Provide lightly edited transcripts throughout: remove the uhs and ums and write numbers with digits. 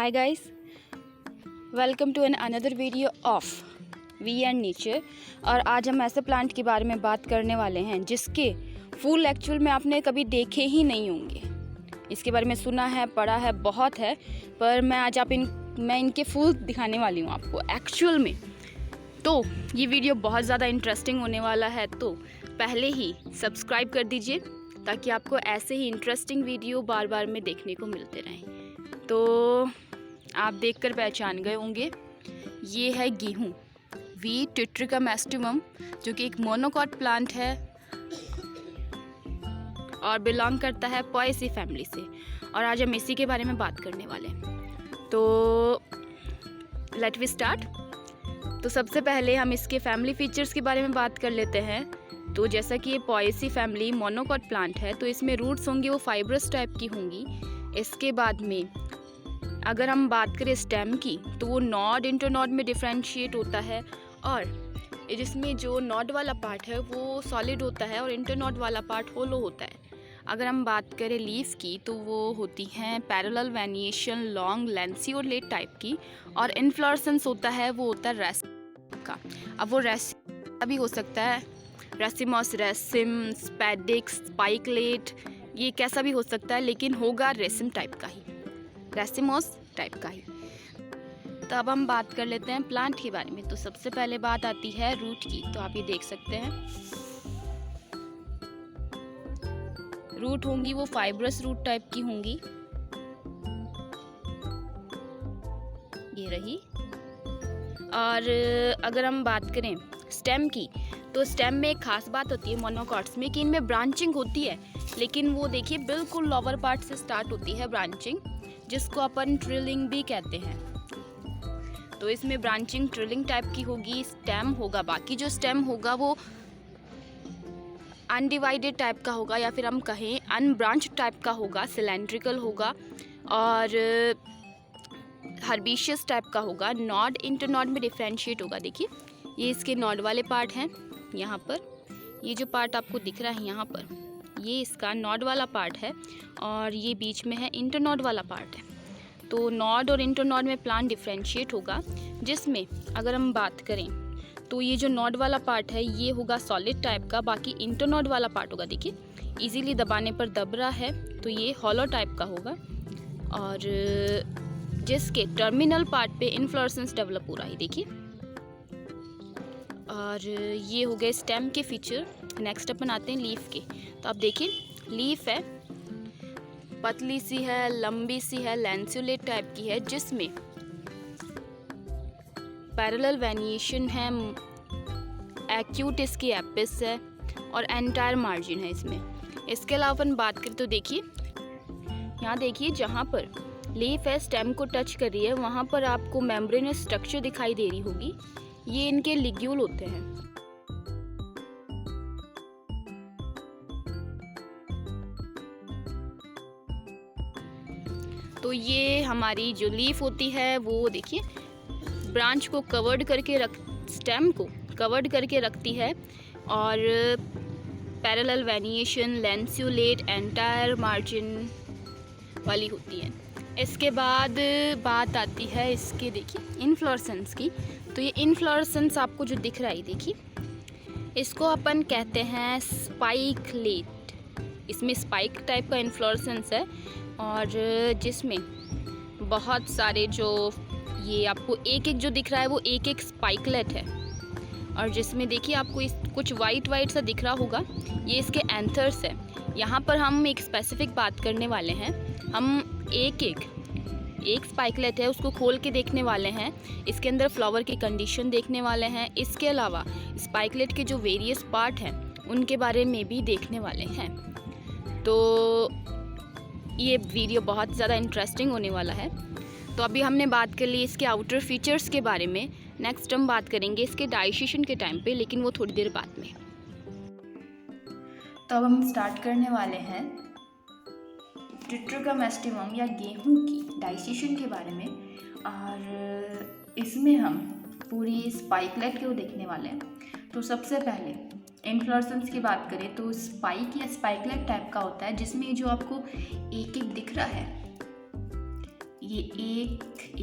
Hi guys, welcome to another video of we and nature. और आज हम ऐसे प्लांट के बारे में बात करने वाले हैं जिसके फूल एक्चुअल में आपने कभी देखे ही नहीं होंगे। इसके बारे में सुना है, पढ़ा है, बहुत है, पर मैं इनके फूल दिखाने वाली हूँ आपको एक्चुअल में। तो ये वीडियो बहुत ज़्यादा इंटरेस्टिंग होने वाला है, तो पहले ही सब्सक्राइब कर दीजिए ताकि आपको ऐसे ही इंटरेस्टिंग वीडियो बार बार में देखने को मिलते रहें। तो आप देखकर पहचान गए होंगे, ये है गेहूँ, वी टिट्रिका मैस्टिमम, जो कि एक मोनोकॉट प्लांट है और बिलोंग करता है पोएसी फैमिली से। और आज हम इसी के बारे में बात करने वाले हैं। तो लेट वी स्टार्ट। तो सबसे पहले हम इसके फैमिली फीचर्स के बारे में बात कर लेते हैं। तो जैसा कि ये पोएसी फैमिली मोनोकॉट प्लांट है, तो इसमें रूट्स होंगी वो फाइब्रस टाइप की होंगी। इसके बाद में अगर हम बात करें स्टेम की, तो वो नॉड इंटरनॉड में डिफ्रेंशिएट होता है, और जिसमें जो नॉड वाला पार्ट है वो सॉलिड होता है और इंटरनॉड वाला पार्ट होलो होता है। अगर हम बात करें लीफ की, तो वो होती हैं पैरेलल वेनिएशन, लॉन्ग, लैंसियोलेट टाइप की, और इन्फ्लोरेसेंस होता है वो होता है रेसिम का। अब वो रेसिम भी हो सकता है, रेसिमॉस, रेसिम, स्पैडिक्स, स्पाइकलेट, ये कैसा भी हो सकता है, लेकिन होगा रेसिम टाइप का ही, रेसिमोस टाइप का ही। तो अब हम बात कर लेते हैं प्लांट के बारे में। तो सबसे पहले बात आती है रूट की। तो आप ये देख सकते हैं, रूट होंगी वो फाइब्रस रूट टाइप की होंगी, ये रही। और अगर हम बात करें स्टेम की, तो स्टेम में एक खास बात होती है मोनोकॉट्स में कि इनमें ब्रांचिंग होती है, लेकिन वो देखिए बिल्कुल लोअर पार्ट से स्टार्ट होती है ब्रांचिंग, जिसको अपन ट्रिलिंग भी कहते हैं। तो इसमें ब्रांचिंग ट्रिलिंग टाइप की होगी, स्टेम होगा, बाकी जो स्टेम होगा वो अनडिवाइडेड टाइप का होगा, या फिर हम कहें अनब्रांच टाइप का होगा, सिलेंड्रिकल होगा और हर्बिशियस टाइप का होगा। नॉड इंटरनॉड में डिफ्रेंशिएट होगा। देखिए ये इसके नॉड वाले पार्ट हैं, यहाँ पर ये जो पार्ट आपको दिख रहा है यहाँ पर, ये इसका नॉड वाला पार्ट है, और ये बीच में है इंटरनॉड वाला पार्ट है। तो नॉड और इंटरनॉड में प्लांट डिफ्रेंशिएट होगा, जिसमें अगर हम बात करें तो ये जो नॉड वाला पार्ट है ये होगा सॉलिड टाइप का, बाकी इंटरनॉड वाला पार्ट होगा, देखिए इजीली दबाने पर दब रहा है, तो ये हॉलो टाइप का होगा, और जिसके टर्मिनल पार्ट पे इन्फ्लोरेसेंस डेवलप हो रहा है, देखिए। और ये हो गए स्टेम के फीचर। नेक्स्ट अपन आते हैं लीफ के। तो आप देखिए लीफ है, पतली सी है, लंबी सी है, लैंसियोलेट टाइप की है, जिसमें पैरेलल वेनिएशन है, एक्यूट इसकी एपिस है, और एंटायर मार्जिन है इसमें। इसके अलावा अपन बात करें तो देखिए यहाँ देखिए, जहाँ पर लीफ है स्टेम को टच कर रही है, वहाँ पर आपको मेम्ब्रेनस स्ट्रक्चर दिखाई दे रही होगी, ये इनके लिग्यूल होते हैं। तो ये हमारी जो लीफ होती है वो देखिए ब्रांच को कवर्ड करके स्टेम को कवर्ड करके रखती है, और पैरेलल वेनिएशन, लैंसियोलेट, एंटायर मार्जिन वाली होती है। इसके बाद बात आती है इसके देखिए इन्फ्लोरेसेंस की। तो ये इन्फ्लोरेसेंस आपको जो दिख रहा है, देखिए इसको अपन कहते हैं स्पाइकलेट। इसमें स्पाइक टाइप का इन्फ्लोरेसेंस है, और जिसमें बहुत सारे जो ये आपको एक एक जो दिख रहा है वो एक एक स्पाइकलेट है, और जिसमें देखिए आपको कुछ वाइट वाइट सा दिख रहा होगा, ये इसके एंथर्स है। यहाँ पर हम एक स्पेसिफिक बात करने वाले हैं, हम एक स्पाइकलेट है उसको खोल के देखने वाले हैं, इसके अंदर फ्लावर की कंडीशन देखने वाले हैं। इसके अलावा स्पाइकलेट के जो वेरियस पार्ट हैं उनके बारे में भी देखने वाले हैं। तो ये वीडियो बहुत ज़्यादा इंटरेस्टिंग होने वाला है। तो अभी हमने बात कर ली इसके आउटर फीचर्स के बारे में। नेक्स्ट हम बात करेंगे इसके डाइजेशन के टाइम पे, लेकिन वो थोड़ी देर बाद में। तो अब हम स्टार्ट करने वाले हैं टिट्रिका मैस्टिमम या गेहूं की डाइजेशन के बारे में, और इसमें हम पूरी स्पाइकलेट को देखने वाले हैं। तो सबसे पहले इन्फ्लोरेसेंस की बात करें तो स्पाइक या स्पाइकलेट टाइप का होता है, जिसमें जो आपको एक एक दिख रहा है ये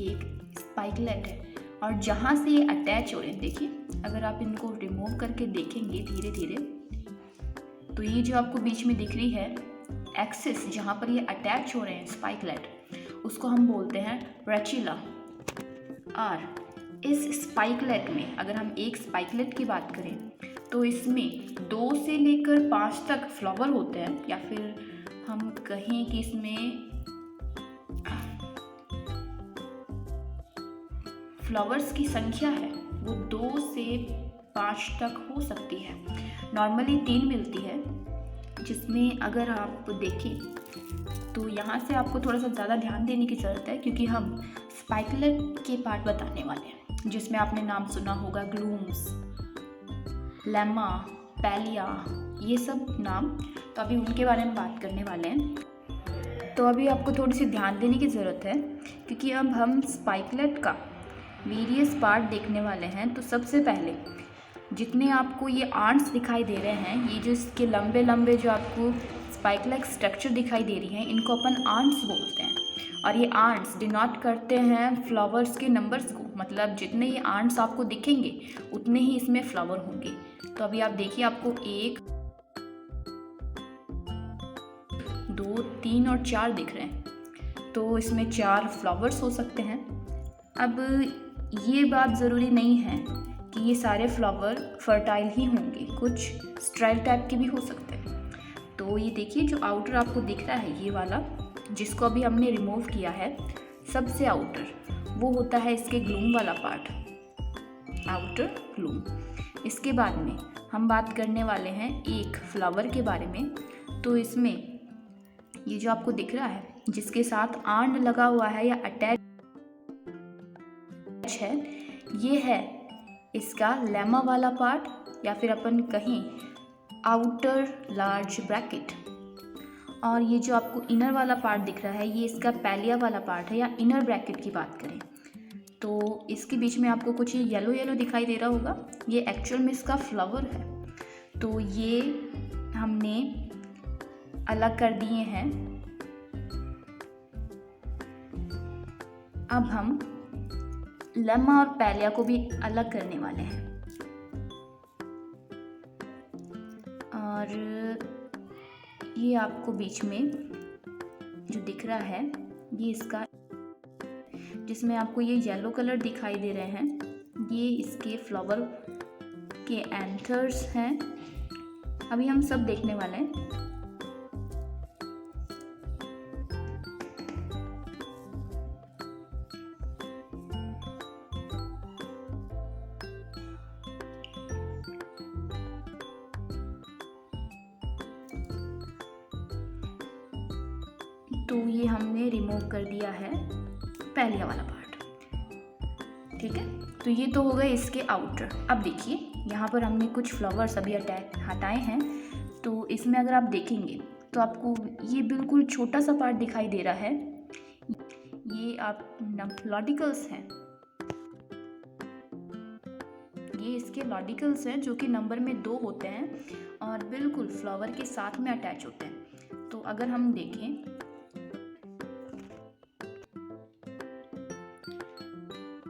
एक स्पाइकलेट है और जहाँ से ये अटैच हो रहे हैं, देखिए अगर आप इनको रिमूव करके देखेंगे धीरे धीरे तो ये जो आपको बीच में दिख रही है एक्सिस, जहाँ पर ये अटैच हो रहे हैं स्पाइकलेट, उसको हम बोलते हैं रेटिकुला। और इस स्पाइकलेट में अगर हम एक स्पाइकलेट की बात करें तो इसमें 2 से लेकर 5 तक फ्लावर होते हैं, या फिर हम कहें कि इसमें फ्लावर्स की संख्या है वो 2 से 5 तक हो सकती है। नॉर्मली 3 मिलती है, जिसमें अगर आप देखें तो यहाँ से आपको थोड़ा सा ज़्यादा ध्यान देने की ज़रूरत है, क्योंकि हम स्पाइकलेट के पार्ट बताने वाले हैं, जिसमें आपने नाम सुना होगा ग्लूम्स, लेमा, पैलिया, ये सब नाम। तो अभी उनके बारे में बात करने वाले हैं। तो अभी आपको थोड़ी सी ध्यान देने की ज़रूरत है, क्योंकि अब हम स्पाइकलेट का वेरियस पार्ट देखने वाले हैं। तो सबसे पहले जितने आपको ये आर्म्स दिखाई दे रहे हैं, ये जो इसके लंबे लंबे जो आपको स्पाइक-लाइक स्ट्रक्चर दिखाई दे रही हैं, इनको अपन आर्म्स बोलते हैं। और ये आर्म्स डिनोट करते हैं फ्लावर्स के नंबर्स को, मतलब जितने ये आर्म्स आपको दिखेंगे उतने ही इसमें फ्लावर होंगे। तो अभी आप देखिए, आपको 1, 2, 3 और 4 दिख रहे हैं, तो इसमें 4 फ्लावर्स हो सकते हैं। अब ये बात ज़रूरी नहीं है कि ये सारे फ्लावर फर्टाइल ही होंगे, कुछ स्ट्राइल टाइप के भी हो सकते हैं। तो ये देखिए, जो आउटर आपको दिख रहा है ये वाला, जिसको अभी हमने रिमूव किया है, सबसे आउटर वो होता है इसके ग्लूम वाला पार्ट, आउटर ग्लूम। इसके बाद में हम बात करने वाले हैं एक फ्लावर के बारे में। तो इसमें ये जो आपको दिख रहा है, जिसके साथ आर्न लगा हुआ है या अटैच है, ये है इसका लेमा वाला पार्ट, या फिर अपन कहें आउटर लार्ज ब्रैकेट। और ये जो आपको इनर वाला पार्ट दिख रहा है, ये इसका पैलिया वाला पार्ट है, या इनर ब्रैकेट की बात करें तो इसके बीच में आपको कुछ ये येलो येलो दिखाई दे रहा होगा, ये एक्चुअल में इसका फ्लावर है। तो ये हमने अलग कर दिए हैं। अब हम लेमा और पैलिया को भी अलग करने वाले हैं। और ये आपको बीच में जो दिख रहा है, ये इसका, जिसमें आपको ये येलो कलर दिखाई दे रहे हैं, ये इसके फ्लावर के एंथर्स हैं। अभी हम सब देखने वाले हैं। तो ये हमने रिमूव कर दिया है पैलिया वाला पार्ट, ठीक है। तो ये तो हो गए इसके आउटर। अब देखिए, यहाँ पर हमने कुछ फ्लावर्स अभी हटाए हैं। तो इसमें अगर आप देखेंगे तो आपको ये बिल्कुल छोटा सा पार्ट दिखाई दे रहा है, ये आप लॉडिकल्स हैं, ये इसके लॉडिकल्स हैं, जो कि नंबर में 2 होते हैं और बिल्कुल फ्लावर के साथ में अटैच होते हैं। तो अगर हम देखें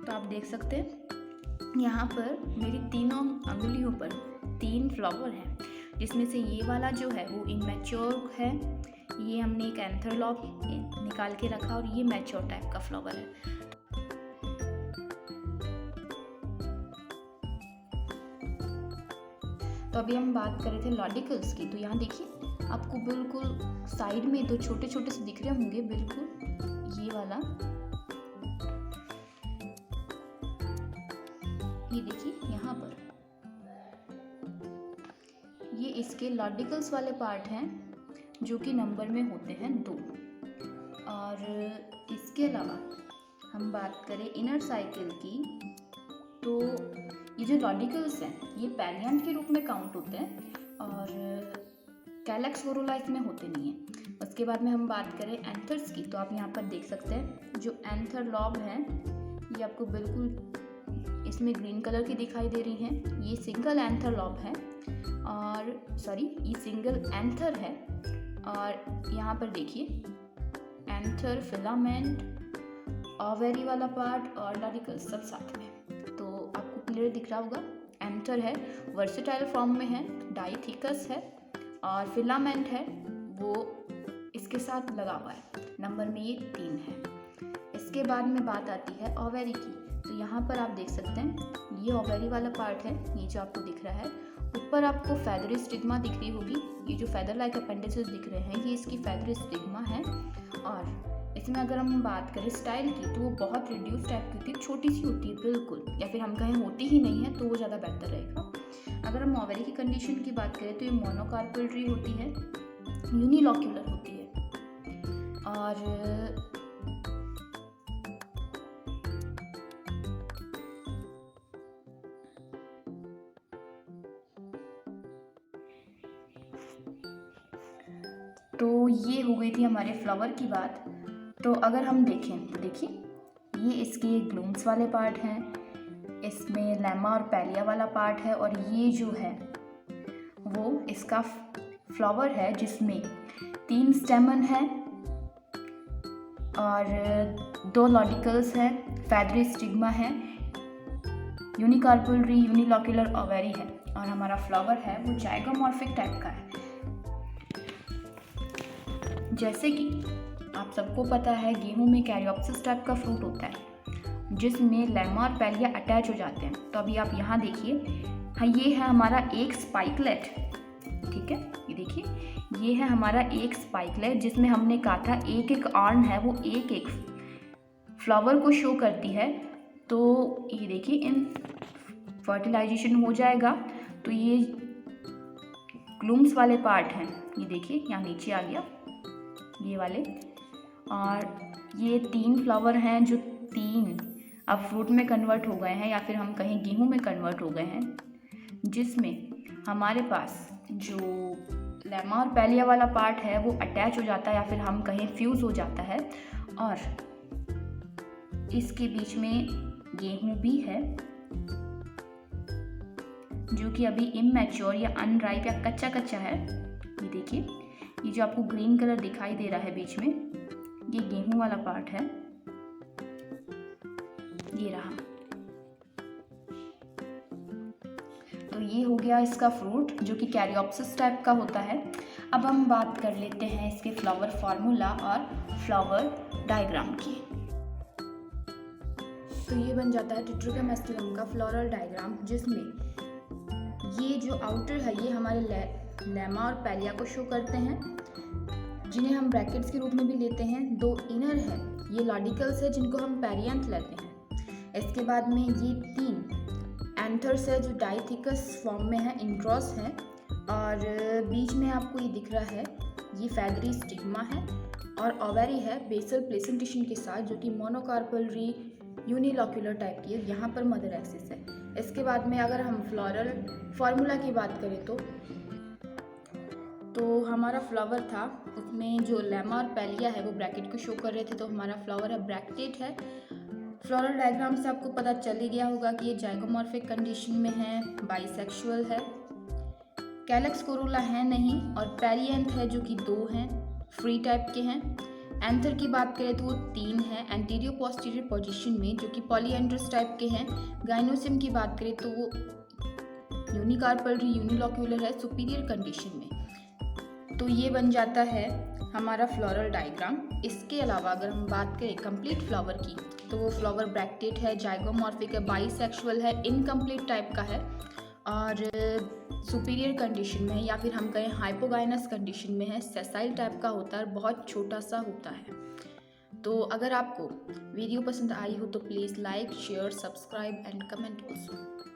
तो आप देख सकते हैं यहाँ पर मेरी तीनों अंगुलियों पर 3 फ्लावर हैं, जिसमें से ये वाला जो है वो इमैच्योर है, ये हमने एक एंथर लॉब निकाल के रखा, और ये मैच्योर टाइप का फ्लावर है। तो अभी हम बात कर रहे थे लॉडिकल्स की। तो यहाँ देखिए, आपको बिल्कुल साइड में 2 छोटे छोटे से दिख रहे होंगे, बिल्कुल ये वाला, ये देखिए यहाँ पर, ये इसके लॉडिकल्स वाले पार्ट हैं, जो कि नंबर में होते हैं 2। और इसके अलावा हम बात करें इनर साइकिल की, तो ये जो लॉडिकल्स हैं ये पैलियन के रूप में काउंट होते हैं, और कैलेक्स वोरुला इसमें होते नहीं हैं। उसके बाद में हम बात करें एंथर्स की, तो आप यहाँ पर देख सकते हैं जो एंथर लॉब हैं, ये आपको बिल्कुल इसमें ग्रीन कलर की दिखाई दे रही हैं। ये सिंगल एंथर लॉब है, और ये सिंगल एंथर है। और यहाँ पर देखिए एंथर फिलामेंट ओवेरी वाला पार्ट और लॉरिकल्स सब साथ में। तो आपको क्लियर दिख रहा होगा, एंथर है, वर्सेटाइल फॉर्म में है, डाइथिकस है और फिलामेंट है वो इसके साथ लगा हुआ है। नंबर में ये 3 है। इसके बाद में बात आती है ओवेरी की। तो यहाँ पर आप देख सकते हैं ये ओवेरी वाला पार्ट है, ये जो आपको दिख रहा है। ऊपर आपको फेदरी स्टिग्मा दिख रही होगी, ये जो फेदर लाइक अपेंडिसेस दिख रहे हैं ये इसकी फेदरी स्टिग्मा है। और इसमें अगर हम बात करें स्टाइल की तो वो बहुत रिड्यूस टाइप की होती है, छोटी सी होती है बिल्कुल, या फिर हम कहें होती ही नहीं है तो वो ज़्यादा बेहतर रहेगा। अगर हम ओवेरी की कंडीशन की बात करें तो ये मोनोकार्पल ट्री होती है, यूनिलॉक्यूलर होती है और तो ये हो गई थी हमारे फ्लावर की बात। तो अगर हम देखें तो देखिए ये इसके ग्लूम्स वाले पार्ट हैं, इसमें लेमा और पैलिया वाला पार्ट है और ये जो है वो इसका फ्लावर है जिसमें 3 स्टेमन है और 2 लॉडिकल्स हैं, फेदरी स्टिग्मा है, यूनिकार्पल री, यूनिलॉक्यूलर ओवेरी है और हमारा फ्लावर है वो जाइगोमॉर्फिक टाइप का है। जैसे कि आप सबको पता है गेहूं में कैरियोप्सिस टाइप का फ्रूट होता है जिसमें लेमा और पैलिया अटैच हो जाते हैं। तो अभी आप यहाँ देखिए, हाँ ये है हमारा एक स्पाइकलेट, ठीक है, ये देखिए ये है हमारा एक स्पाइकलेट जिसमें हमने कहा था एक एक आर्म है वो एक एक फ्लावर को शो करती है। तो ये देखिए इन फर्टिलाइजेशन हो जाएगा तो ये ग्लूम्स वाले पार्ट हैं, ये देखिए यहाँ नीचे आ गया ये वाले, और ये 3 फ्लावर हैं जो 3 अब फ्रूट में कन्वर्ट हो गए हैं या फिर हम कहें गेहूं में कन्वर्ट हो गए हैं, जिसमें हमारे पास जो लेमा और पैलिया वाला पार्ट है वो अटैच हो जाता है या फिर हम कहें फ्यूज़ हो जाता है और इसके बीच में गेहूं भी है जो कि अभी इमैच्योर या अनराइप या कच्चा कच्चा है। ये देखिए ये जो आपको ग्रीन कलर दिखाई दे रहा है बीच में ये गेहूं वाला पार्ट है, ये रहा। तो ये हो गया इसका फ्रूट जो कि कैरियोप्सिस टाइप का होता है। अब हम बात कर लेते हैं इसके फ्लावर फार्मूला और फ्लावर डायग्राम की। तो ये बन जाता है टिट्रिकम एस्टिलम का फ्लोरल डायग्राम जिसमें ये जो आउटर है ये हमारे लेमा और पैलिया को शो करते हैं जिन्हें हम ब्रैकेट्स के रूप में भी लेते हैं। 2 इनर है ये लॉडिकल्स है जिनको हम पेरियंथ लेते हैं। इसके बाद में ये 3 एंथर्स है जो डाइथिकस फॉर्म में है, इंट्रॉस है और बीच में आपको ये दिख रहा है ये फेदरी स्टिग्मा है और ओवेरी है बेसल प्लेसेंटेशन के साथ जो कि मोनोकार्पल री यूनिलॉक्यूलर टाइप की है, यहाँ पर मदर एक्सिस है। इसके बाद में अगर हम फ्लोरल फार्मूला की बात करें तो हमारा फ्लावर था उसमें जो लेमा और पैलिया है वो ब्रैकेट को शो कर रहे थे, तो हमारा फ्लावर है ब्रैकेट है। फ्लोरल डायग्राम से आपको पता चल ही गया होगा कि ये जाइगोमॉर्फिक कंडीशन में है, बाइसेक्सुअल है, कैलक्स कोरोला है नहीं और पेरियंथ है जो कि 2 हैं, फ्री टाइप के हैं। एंथर की बात करें तो वो 3 है एंटीरियर पोस्टीरियर पोजीशन में जो कि पॉलीएंड्रस टाइप के हैं। गाइनोसिम की बात करें तो वो यूनिकार्पल री यूनिलॉक्यूलर है सुपीरियर कंडीशन में। तो ये बन जाता है हमारा फ्लोरल डायग्राम। इसके अलावा अगर हम बात करें कंप्लीट फ्लावर की तो वो फ्लावर ब्रैकेट है, जाइगोमॉर्फिक है, बाइसेक्सुअल है, इनकम्प्लीट टाइप का है और सुपीरियर कंडीशन में है या फिर हम कहें हाइपोगाइनस कंडीशन में है, सेसाइल टाइप का होता है और बहुत छोटा सा होता है। तो अगर आपको वीडियो पसंद आई हो तो please like, share, subscribe and comment also.